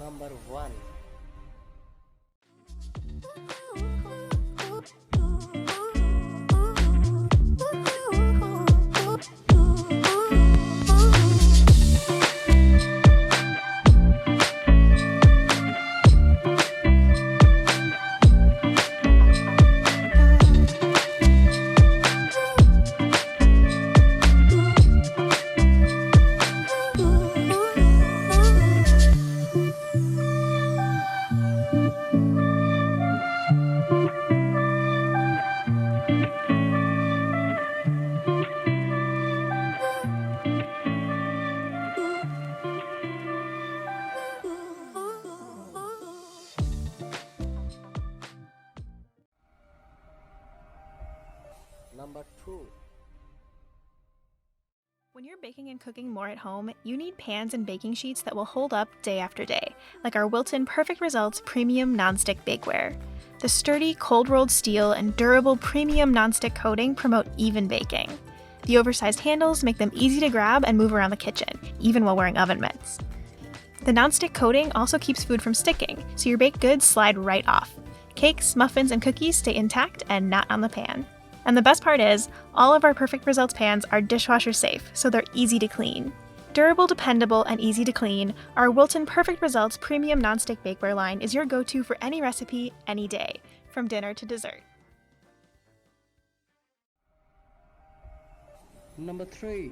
Number 1. Number 2. When you're baking and cooking more at home, you need pans and baking sheets that will hold up day after day, like our Wilton Perfect Results Premium Nonstick Bakeware. The sturdy, cold-rolled steel and durable premium nonstick coating promote even baking. The oversized handles make them easy to grab and move around the kitchen, even while wearing oven mitts. The nonstick coating also keeps food from sticking, so your baked goods slide right off. Cakes, muffins, and cookies stay intact and not on the pan. And the best part is, all of our Perfect Results pans are dishwasher safe, so they're easy to clean. Durable, dependable, and easy to clean, our Wilton Perfect Results Premium Nonstick Bakeware line is your go-to for any recipe, any day, from dinner to dessert. Number 3.